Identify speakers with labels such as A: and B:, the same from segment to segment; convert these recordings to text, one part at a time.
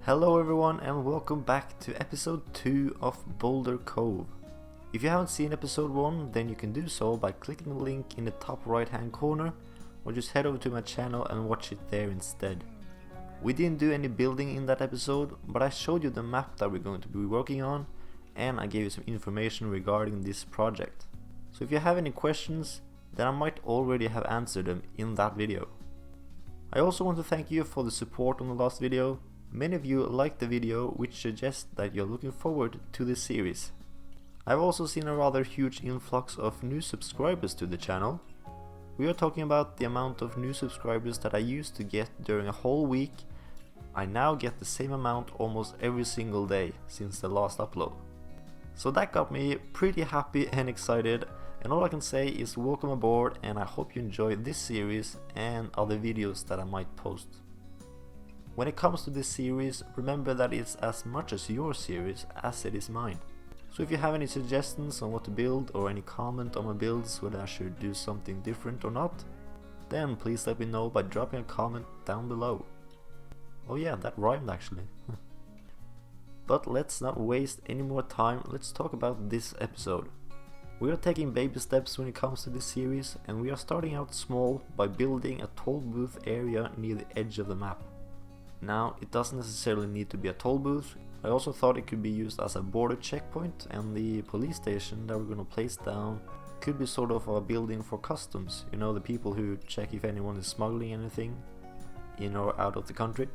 A: Hello everyone and welcome back to episode 2 of Boulder Cove. If you haven't seen episode 1, then you can do so by clicking the link in the top right hand corner, or just head over to my channel and watch it there instead. We didn't do any building in that episode, but I showed you the map that we're going to be working on, and I gave you some information regarding this project. So if you have any questions, then I might already have answered them in that video. I also want to thank you for the support on the last video. Many of you liked the video, which suggests that you're looking forward to this series. I've also seen a rather huge influx of new subscribers to the channel. We are talking about the amount of new subscribers that I used to get during a whole week. I now get the same amount almost every single day since the last upload. So that got me pretty happy and excited, and all I can say is welcome aboard, and I hope you enjoy this series and other videos that I might post. When it comes to this series, remember that it's as much as your series as it is mine. So if you have any suggestions on what to build or any comment on my builds, whether I should do something different or not, then please let me know by dropping a comment down below. Oh yeah, that rhymed actually. But let's not waste any more time, let's talk about this episode. We are taking baby steps when it comes to this series, and we are starting out small by building a toll booth area near the edge of the map. Now, it doesn't necessarily need to be a toll booth. I also thought it could be used as a border checkpoint, and the police station that we're gonna place down could be sort of a building for customs, you know, the people who check if anyone is smuggling anything in or out of the country.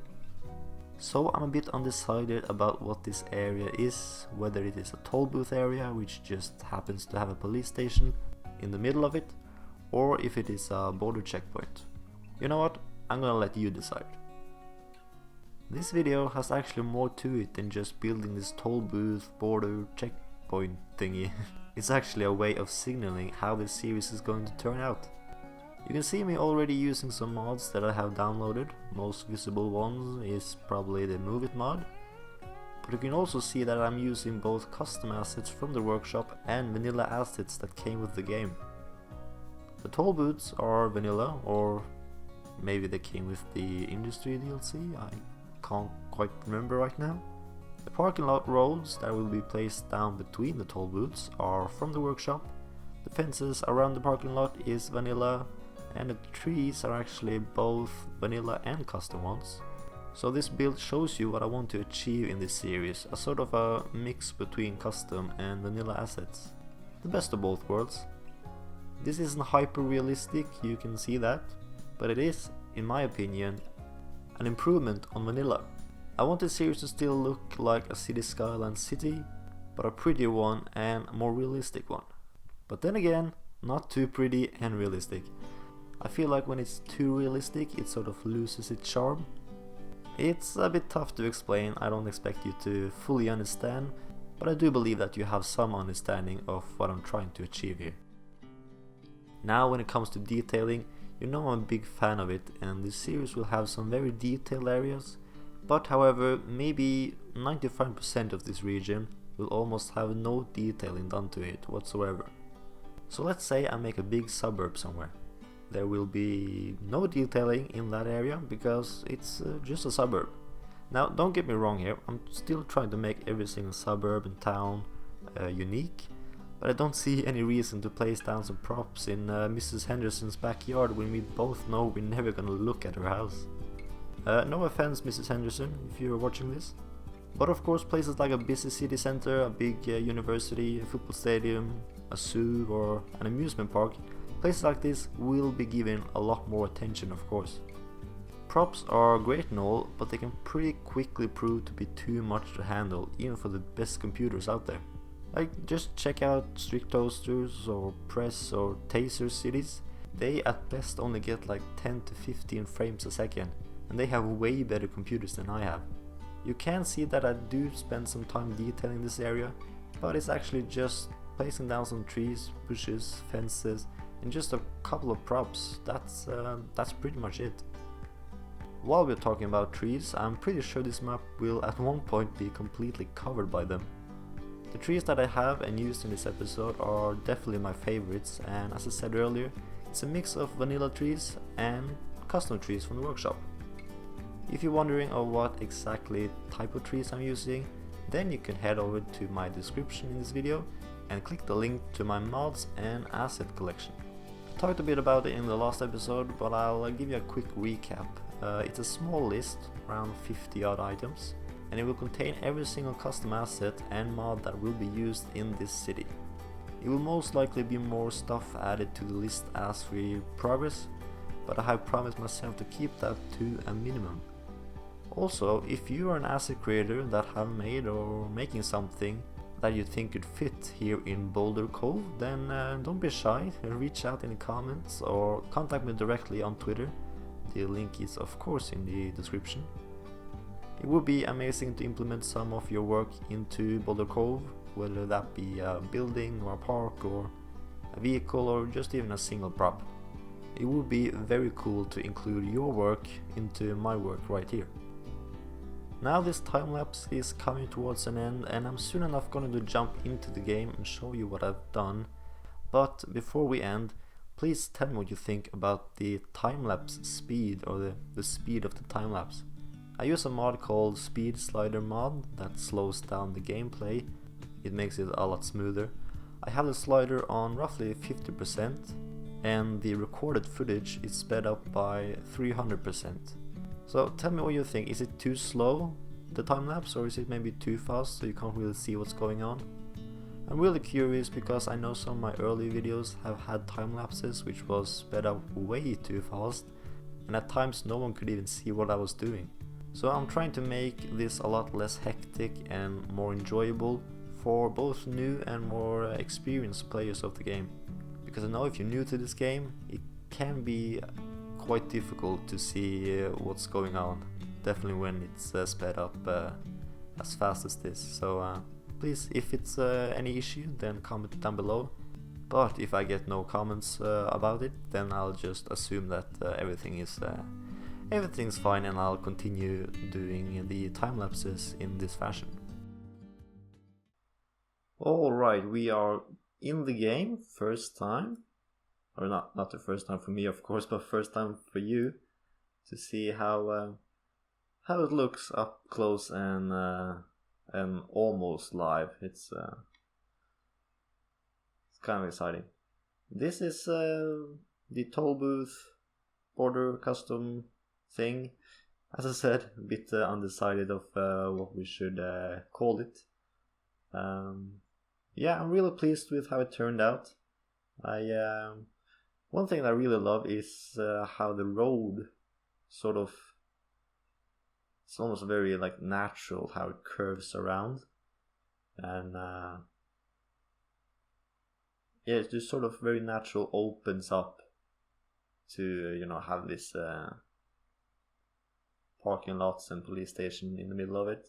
A: So I'm a bit undecided about what this area is, whether it is a toll booth area which just happens to have a police station in the middle of it, or if it is a border checkpoint. You know what? I'm gonna let you decide. This video has actually more to it than just building this toll booth border checkpoint thingy. It's actually a way of signaling how this series is going to turn out. You can see me already using some mods that I have downloaded. Most visible one is probably the Move It mod. But you can also see that I'm using both custom assets from the workshop and vanilla assets that came with the game. The toll booths are vanilla, or maybe they came with the industry DLC, I can't quite remember right now. The parking lot roads that will be placed down between the toll booths are from the workshop. The fences around the parking lot is vanilla, and the trees are actually both vanilla and custom ones. So this build shows you what I want to achieve in this series, a sort of a mix between custom and vanilla assets. The best of both worlds. This isn't hyper realistic, you can see that, but it is, in my opinion, an improvement on vanilla. I want the series to still look like a Cities Skylines city, but a prettier one and a more realistic one. But then again, not too pretty and realistic. I feel like when it's too realistic, it sort of loses its charm. It's a bit tough to explain, I don't expect you to fully understand, but I do believe that you have some understanding of what I'm trying to achieve here. Now when it comes to detailing, you know I'm a big fan of it, and this series will have some very detailed areas, but however, maybe 95% of this region will almost have no detailing done to it whatsoever. So let's say I make a big suburb somewhere. There will be no detailing in that area because it's just a suburb. Now don't get me wrong here, I'm still trying to make every single suburb and town unique. But I don't see any reason to place down some props in Mrs. Henderson's backyard when we both know we're never gonna look at her house. No offense, Mrs. Henderson, if you're watching this. But of course places like a busy city center, a big university, a football stadium, a zoo or an amusement park, places like this will be given a lot more attention, of course. Props are great and all, but they can pretty quickly prove to be too much to handle, even for the best computers out there. Like, just check out Strictoasters or Press or Taser cities. They at best only get like 10 to 15 frames a second, and they have way better computers than I have. You can see that I do spend some time detailing this area, but it's actually just placing down some trees, bushes, fences, and just a couple of props. That's pretty much it. While we're talking about trees, I'm pretty sure this map will at one point be completely covered by them. The trees that I have and used in this episode are definitely my favorites, and as I said earlier, it's a mix of vanilla trees and custom trees from the workshop. If you're wondering of what exactly type of trees I'm using, then you can head over to my description in this video and click the link to my mods and asset collection. I talked a bit about it in the last episode, but I'll give you a quick recap. It's a small list, around 50 odd items, and it will contain every single custom asset and mod that will be used in this city. It will most likely be more stuff added to the list as we progress, but I have promised myself to keep that to a minimum. Also, if you are an asset creator that have made or making something that you think could fit here in Boulder Cove, then don't be shy, reach out in the comments or contact me directly on Twitter. The link is of course in the description. It would be amazing to implement some of your work into Boulder Cove, whether that be a building or a park or a vehicle or just even a single prop. It would be very cool to include your work into my work right here. Now this time-lapse is coming towards an end and I'm soon enough going to jump into the game and show you what I've done. But before we end, please tell me what you think about the time-lapse speed, or the speed of the time-lapse. I use a mod called Speed Slider mod that slows down the gameplay. It makes it a lot smoother. I have the slider on roughly 50% and the recorded footage is sped up by 300%. So tell me what you think. Is it too slow, the time-lapse, or is it maybe too fast so you can't really see what's going on? I'm really curious because I know some of my early videos have had time-lapses which was sped up way too fast, and at times no one could even see what I was doing. So I'm trying to make this a lot less hectic and more enjoyable for both new and more experienced players of the game. Because I know if you're new to this game, it can be quite difficult to see what's going on, definitely when it's sped up as fast as this. So please, if it's any issue, then comment down below. But if I get no comments about it, then I'll just assume that everything's fine and I'll continue doing the time lapses in this fashion. Alright, we are in the game, first time. Or not the first time for me, of course, but first time for you to see how it looks up close and almost live. It's kind of exciting. This is the toll booth border custom thing. As I said, a bit undecided of what we should call it. Yeah, I'm really pleased with how it turned out. One thing I really love is how the road sort of, it's almost very like natural how it curves around, and yeah, it's just sort of very natural, opens up to have this parking lots and police station in the middle of it.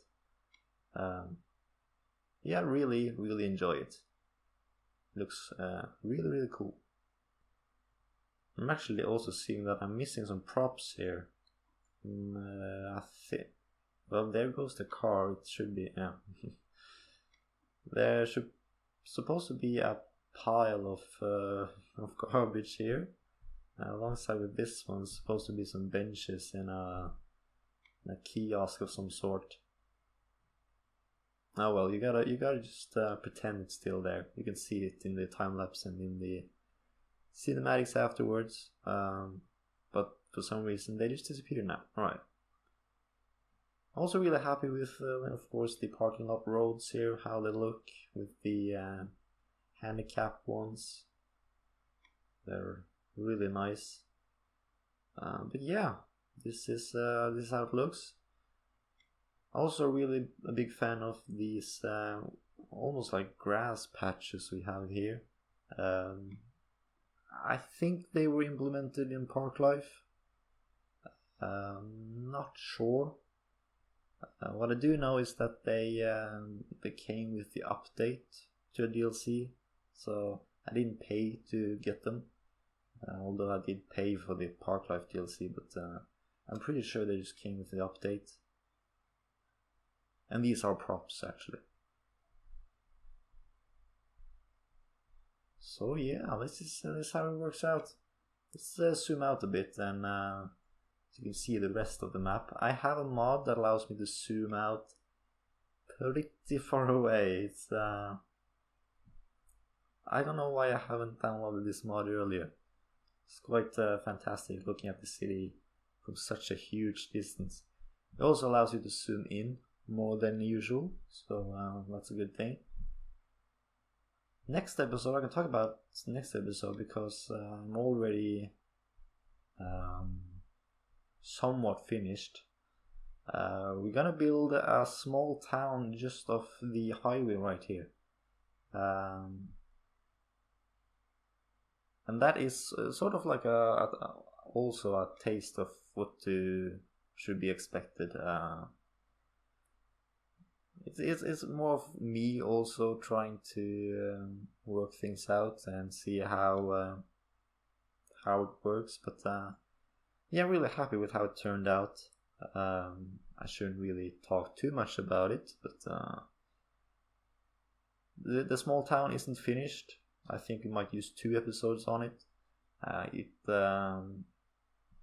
A: Yeah, really enjoy it. Looks really cool. I'm actually also seeing that I'm missing some props here. I think. Well, there goes the car. It should be. Yeah. There should supposed to be a pile of garbage here. Alongside with this one, supposed to be some benches in a kiosk of some sort. Oh well, you gotta just pretend it's still there. You can see it in the time lapse and in the cinematics afterwards, but for some reason they just disappear now. Alright. Also really happy with, of course, the parking lot roads here, how they look with the handicap ones. They're really nice. But yeah, this is how it looks. Also really a big fan of these almost like grass patches we have here. I think they were implemented in Park Life. Not sure. What I do know is that they came with the update to a DLC, so I didn't pay to get them. Although I did pay for the Park Life DLC, but I'm pretty sure they just came with the update. And these are props actually. So yeah, this is how it works out. Let's zoom out a bit and so you can see the rest of the map. I have a mod that allows me to zoom out pretty far away. It's I don't know why I haven't downloaded this mod earlier. It's quite fantastic looking at the city from such a huge distance. It also allows you to zoom in more than usual, so that's a good thing. Next episode, I can talk about next episode because I'm already somewhat finished. We're gonna build a small town just off the highway right here. And that is sort of like also a taste of what should be expected. It's more of me also trying to work things out and see how it works. But yeah, I'm really happy with how it turned out. I shouldn't really talk too much about it, but the small town isn't finished. I think we might use 2 episodes on it. It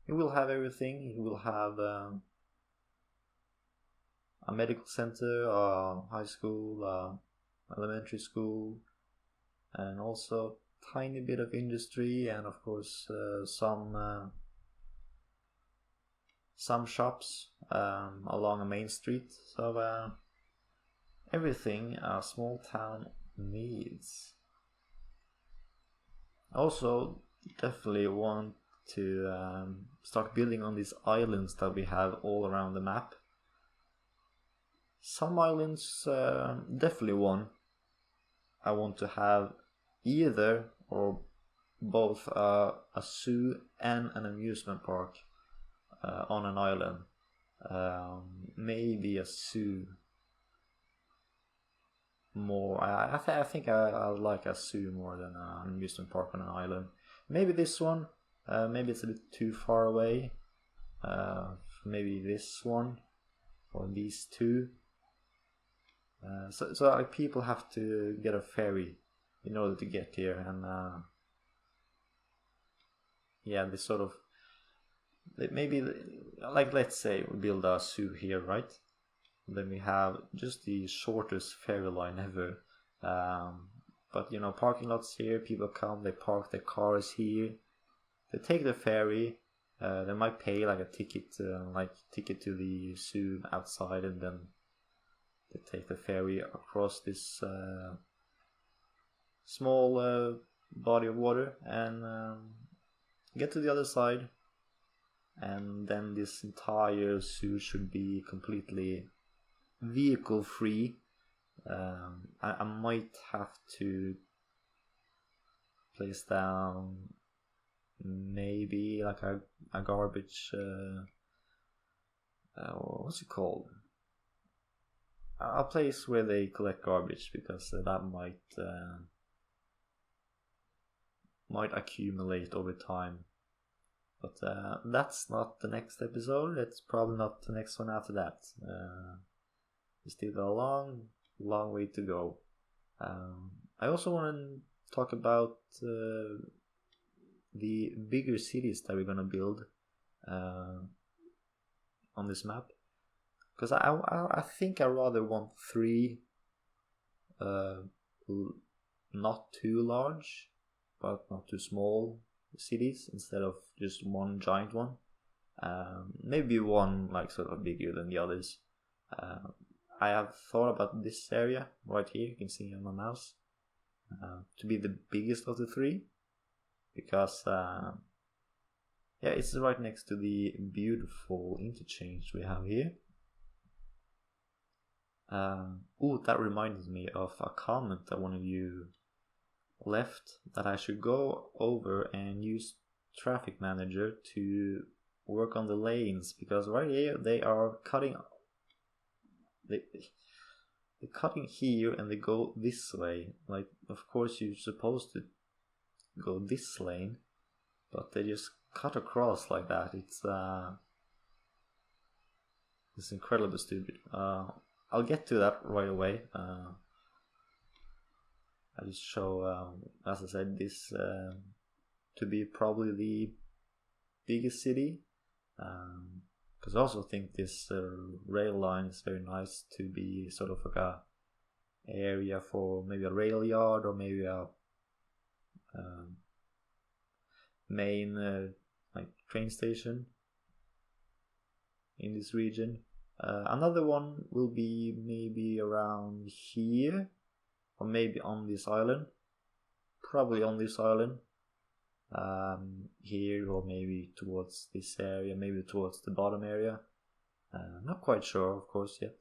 A: will have everything. It will have a medical center, a high school, elementary school, and also tiny bit of industry, and of course some shops along a main street. So everything a small town needs. Also, definitely want to start building on these islands that we have all around the map. Some islands, definitely one, I want to have either or both a zoo and an amusement park on an island. Maybe a zoo more. I think I like a zoo more than an amusement park on an island. Maybe this one. Maybe it's a bit too far away. Maybe this one or these 2. So like people have to get a ferry in order to get here, and yeah, this sort of maybe like let's say we build a zoo here, right? Then we have just the shortest ferry line ever. But you know, parking lots here, people come, they park their cars here, they take the ferry, they might pay like a ticket to the zoo outside, and then they take the ferry across this small body of water and get to the other side, and then this entire zoo should be completely vehicle free. I might have to place down maybe like a garbage what's it called, a place where they collect garbage, because that might accumulate over time. But that's not the next episode. It's probably not the next one after that. We still got a long way to go. I also want to talk about the bigger cities that we're gonna build on this map, because I think I rather want 3 not too large but not too small cities instead of just one giant one. Maybe one like sort of bigger than the others. I have thought about this area right here, you can see on my mouse, to be the biggest of the 3, because yeah, it's right next to the beautiful interchange we have here. That reminds me of a comment that one of you left, that I should go over and use Traffic Manager to work on the lanes, because right here they are cutting. They're cutting here and they go this way. Like, of course you're supposed to go this lane, but they just cut across like that. It's incredibly stupid. I'll get to that right away. I just show, as I said, this to be probably the biggest city because I also think this rail line is very nice to be sort of like a area for maybe a rail yard or maybe a main like train station in this region. Another one will be maybe around here, or maybe on this island. Probably on this island. Here, or maybe towards this area, maybe towards the bottom area. Not quite sure, of course, yet.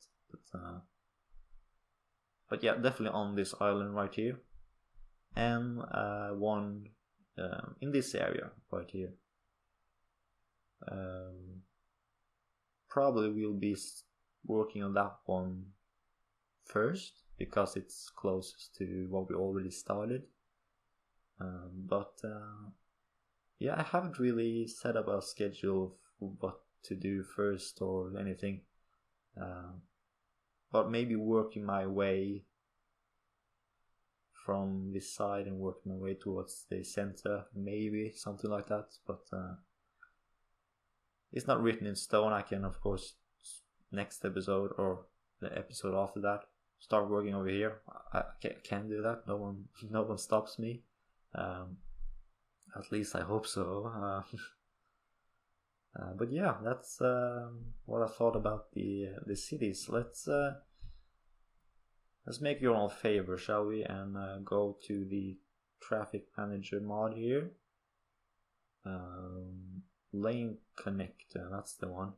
A: But yeah, definitely on this island right here. And one in this area right here. Probably we'll be working on that one first because it's closest to what we already started. Yeah, I haven't really set up a schedule of what to do first or anything. But maybe working my way from this side and working my way towards the center, maybe something like that. But it's not written in stone. I can, of course, next episode or the episode after that, start working over here. I can do that. No one stops me. At least I hope so. But yeah, that's what I thought about the cities. Let's make your own favor, shall we? And go to the traffic manager mod here. Lane connector, that's the one.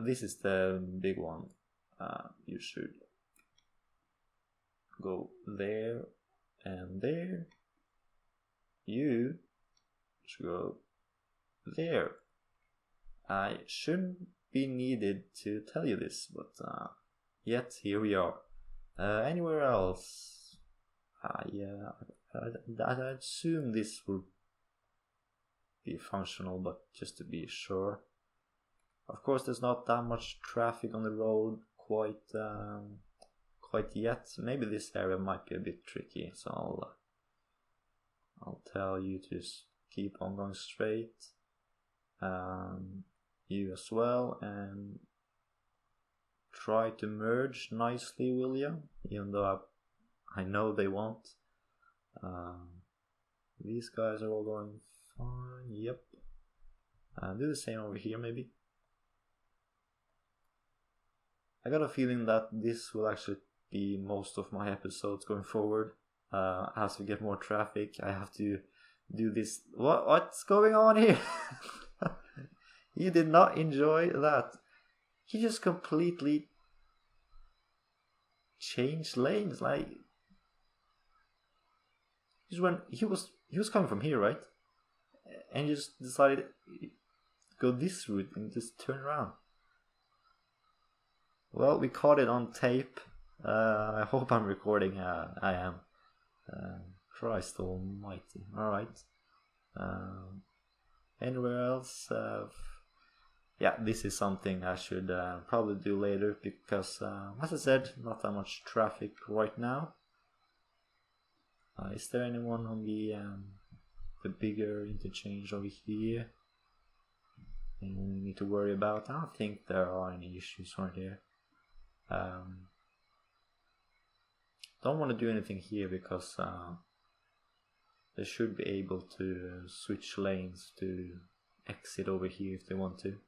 A: This is the big one. You should go there and there. You should go there. I shouldn't be needed to tell you this, but yet here we are. Anywhere else? Yeah, I assume this will be functional, but just to be sure. Of course, there's not that much traffic on the road quite yet. Maybe this area might be a bit tricky, so I'll tell you to just keep on going straight. You as well, and try to merge nicely, will you? Even though I know they won't. These guys are all going fine. Yep. Do the same over here, maybe. I got a feeling that this will actually be most of my episodes going forward. As we get more traffic, I have to do this. What's going on here? You did not enjoy that. He just completely changed lanes. Like just when he was coming from here, right? And he just decided to go this route and just turn around. Well, we caught it on tape. I hope I'm recording. I am. Christ almighty. Alright. Anywhere else? Yeah, this is something I should probably do later because, as I said, not that much traffic right now. Is there anyone on the bigger interchange over here? Anyone we need to worry about? I don't think there are any issues right here. Don't want to do anything here because they should be able to switch lanes to exit over here if they want to.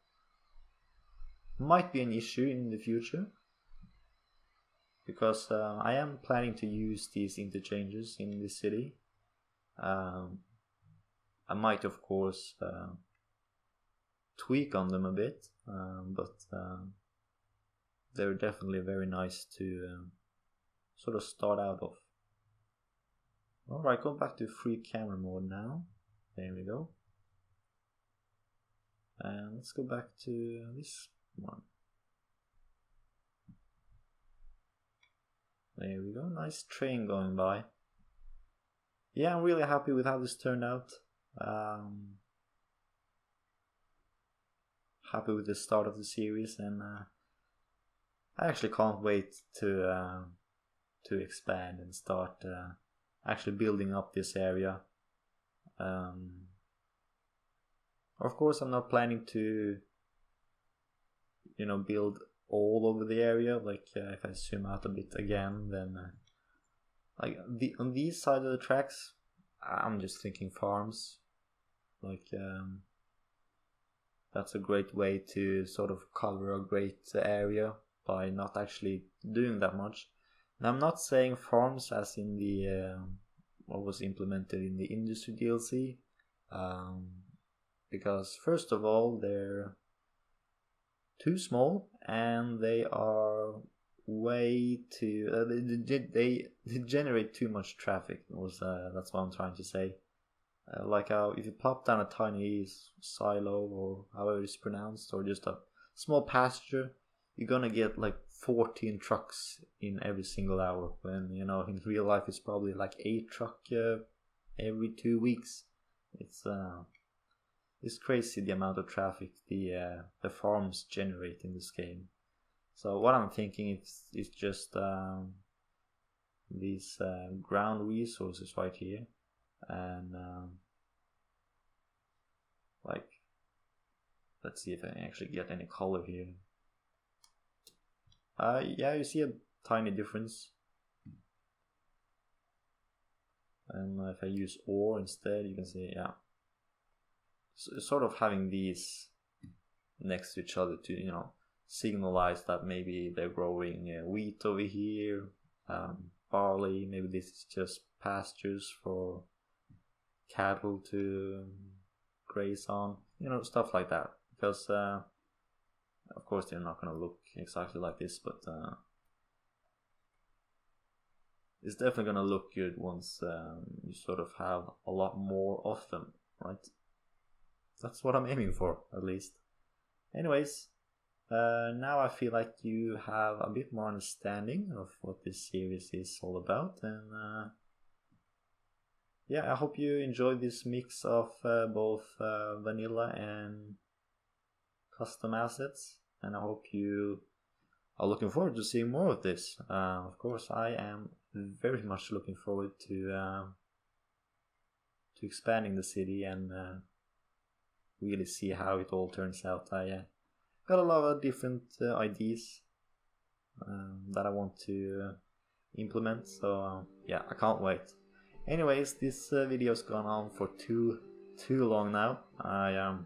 A: Might be an issue in the future because I am planning to use these interchanges in the city. I might, of course, tweak on them a bit, but they're definitely very nice to sort of start out of. Alright, go back to free camera mode now. There we go. And let's go back to this one. There we go, nice train going by. Yeah, I'm really happy with how this turned out. Happy with the start of the series, and I actually can't wait to expand and start actually building up this area. Of course, I'm not planning to, build all over the area. Like if I zoom out a bit again, then on these side of the tracks, I'm just thinking farms. Like that's a great way to sort of cover a great area by not actually doing that much. And I'm not saying farms as in the what was implemented in the industry DLC, because first of all they're too small and they are way too they generate too much traffic. That's what I'm trying to say. If you pop down a tiny silo, or however it's pronounced, or just a small pasture, you're gonna get like 14 trucks in every single hour, when in real life it's probably like 8 trucks every 2 weeks. It's crazy the amount of traffic the farms generate in this game. So what I'm thinking is just these ground resources right here, and let's see if I can actually get any color here. Yeah, you see a tiny difference. And if I use ore instead, you can see, yeah, sort of having these next to each other to signalize that maybe they're growing wheat over here, barley. Maybe this is just pastures for cattle to graze on, stuff like that. Because of course they're not going to look exactly like this, but it's definitely going to look good once you sort of have a lot more of them, right? That's what I'm aiming for, at least. Anyways, now I feel like you have a bit more understanding of what this series is all about, and yeah, I hope you enjoy this mix of both vanilla and custom assets, and I hope you are looking forward to seeing more of this. Of course, I am very much looking forward to expanding the city and really see how it all turns out. I got a lot of different ideas that I want to implement, so yeah, I can't wait. Anyways, this video's gone on for too long now. I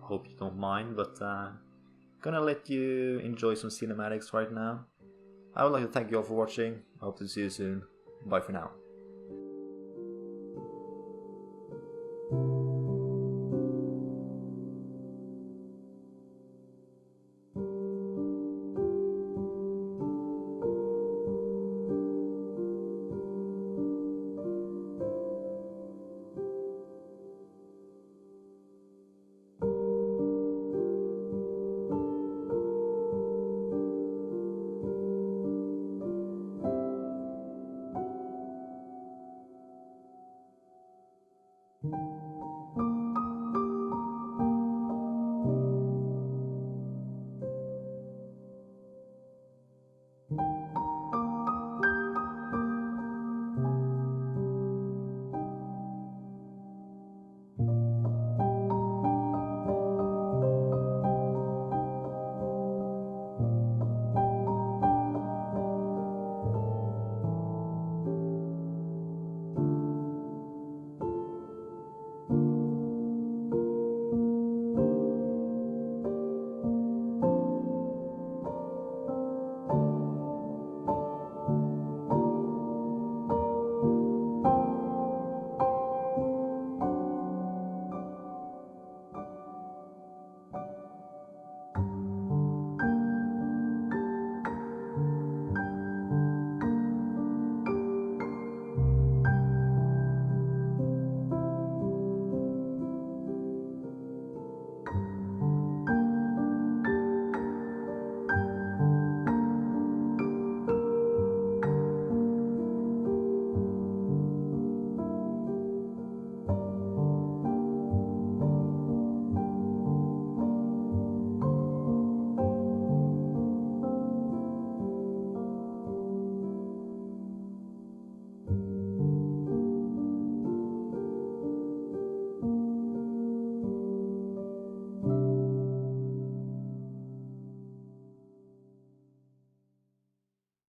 A: hope you don't mind, but gonna let you enjoy some cinematics right now. I would like to thank you all for watching. I hope to see you soon. Bye for now.